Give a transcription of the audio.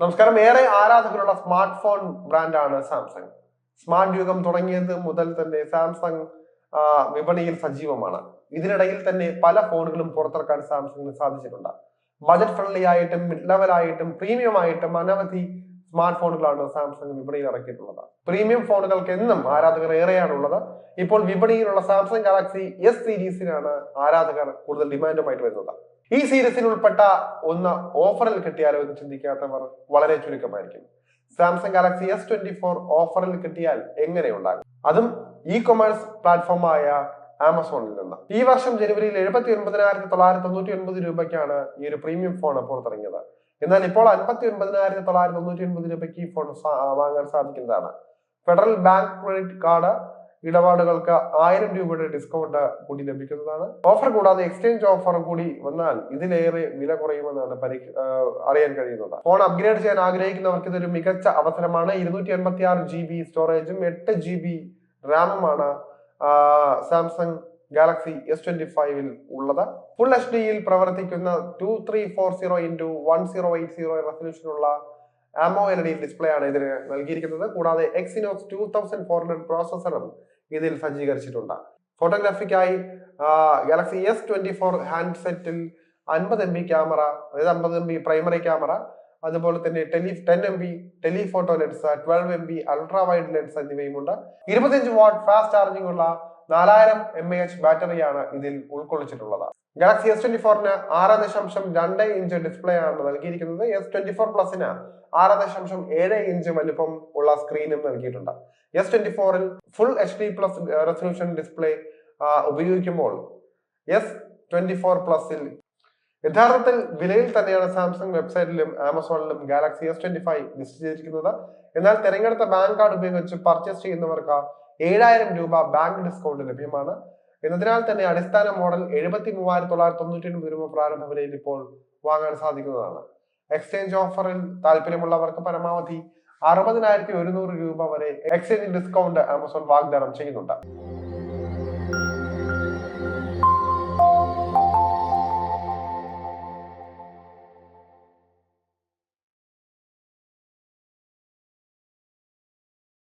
നമസ്കാരം. ഏറെ ആരാധകരുള്ള സ്മാർട്ട് ഫോൺ ബ്രാൻഡാണ് സാംസങ്. സ്മാർട്ട് യുഗം തുടങ്ങിയത് മുതൽ തന്നെ സാംസങ് വിപണിയിൽ സജീവമാണ്. ഇതിനിടയിൽ തന്നെ പല ഫോണുകളും പുറത്തിറക്കാൻ സാംസങ്ങിന് സാധിച്ചിട്ടുണ്ട്. ബജറ്റ് ഫ്രണ്ട്ലി ആയിട്ടും മിഡ് ലെവൽ ആയിട്ടും പ്രീമിയം ആയിട്ടും അനവധി സ്മാർട്ട് ഫോണുകളാണ് സാംസങ് വിപണിയിൽ ഇറക്കിയിട്ടുള്ളത്. പ്രീമിയം ഫോണുകൾക്ക് എന്നും ആരാധകർ ഏറെയാണുള്ളത്. ഇപ്പോൾ വിപണിയിലുള്ള സാംസങ് ഗാലക്സി എസ് സീരീസിനാണ് ആരാധകർ കൂടുതൽ ഡിമാൻഡുമായിട്ട് വരുന്നത്. ഈ സീരീസിൽ ഉൾപ്പെട്ട ഒന്ന് ഓഫറിൽ കിട്ടിയാലോ എന്ന് ചിന്തിക്കാത്തവർ വളരെ ചുരുക്കമായിരിക്കും. സാംസങ് ഗാലക്സി S24 ഓഫറിൽ കിട്ടിയാൽ എങ്ങനെ ഉണ്ടാകും, അതും ഇ കൊമേഴ്സ് പ്ലാറ്റ്ഫോമായ ആമസോണിൽ നിന്ന്. ഈ വർഷം ജനുവരിയിൽ 79,999 രൂപയ്ക്കാണ് ഈ ഒരു പ്രീമിയം ഫോൺ പുറത്തിറങ്ങിയത്. എന്നാൽ ഇപ്പോൾ 59,999 രൂപയ്ക്ക് ഈ ഫോൺ വാങ്ങാൻ സാധിക്കുന്നതാണ്. ഫെഡറൽ ബാങ്ക് ക്രെഡിറ്റ് കാർഡ് ഇടപാടുകൾക്ക് 1000 രൂപയുടെ ഡിസ്കൗണ്ട് കൂടി ലഭിക്കുന്നതാണ്. ഓഫർ കൂടാതെ എക്സ്ചേഞ്ച് ഓഫർ കൂടി വന്നാൽ ഇതിലേറെ വില കുറയുമെന്നാണ് അറിയാൻ കഴിയുന്നത്. ഫോൺ അപ്ഗ്രേഡ് ചെയ്യാൻ ആഗ്രഹിക്കുന്നവർക്ക് ഇതൊരു മികച്ച അവസരമാണ്. 256 GB സ്റ്റോറേജും 8 GB റാമുമാണ് സാംസങ് ഗാലക്സി S25 ഉള്ളത്. ഫുൾ HD-യിൽ പ്രവർത്തിക്കുന്ന 2340x1080 റെസൊല്യൂഷനുള്ള AMOLED ഡിസ്പ്ലേ ആണ് ഇതിന് നൽകിയിരിക്കുന്നത്. കൂടാതെ Exynos 2400 പ്രോസസറും ഇതിൽ സജ്ജീകരിച്ചിട്ടുണ്ട്. ഫോട്ടോഗ്രാഫിക്കായി ഗാലക്സി S24 ഹാൻഡ്സെറ്റിൽ 50 MB ക്യാമറ, അതായത് 50 MB പ്രൈമറി ക്യാമറ, അതുപോലെ തന്നെ 10 MB telephoto lens, 12 MB ultra wide lens എന്നിവയുമുണ്ട്. 25 വാട്ട് ഫാസ്റ്റ് ചാർജിംഗ് ഉള്ള 4000 mAh ബാറ്ററിയാണ് ഇതിൽ ഉൾക്കൊള്ളിച്ചിട്ടുള്ളത്. ഗാലക്സി S24-ന് 6.2 ഇഞ്ച് ഡിസ്പ്ലേ ആണ് നൽകിയിരിക്കുന്നത്. S24 Plus-ന് 6.7 ഇഞ്ച് വലിപ്പം ഉള്ള സ്ക്രീനും നൽകിയിട്ടുണ്ട്. S24-ൽ ഫുൾ HD+ റെസൊല്യൂഷൻ ഡിസ്പ്ലേ ഉപയോഗിക്കുമ്പോൾ S24 Plus-ൽ യഥാർത്ഥത്തിൽ വിലയിൽ തന്നെയാണ് സാംസങ് വെബ്സൈറ്റിലും ആമസോണിലും ഗാലക്സി S25 ലിസ്റ്റ് ചെയ്തിരിക്കുന്നത്. എന്നാൽ തിരഞ്ഞെടുത്ത ബാങ്ക് കാർഡ് ഉപയോഗിച്ച് പർച്ചേസ് ചെയ്യുന്നവർക്ക് 7000 രൂപ ബാങ്ക് ഡിസ്കൗണ്ട് ലഭ്യമാണ്. എന്നതിനാൽ തന്നെ അടിസ്ഥാന മോഡൽ 73,999 രൂപ പ്രാരംഭ വിലയിൽ ഇപ്പോൾ വാങ്ങാൻ സാധിക്കുന്നതാണ്. എക്സ്ചേഞ്ച് ഓഫറിൽ താല്പര്യമുള്ളവർക്ക് പരമാവധി 60,100 രൂപ വരെ എക്സ്ചേഞ്ച് ഡിസ്കൗണ്ട് ആമസോൺ വാഗ്ദാനം ചെയ്യുന്നുണ്ട്.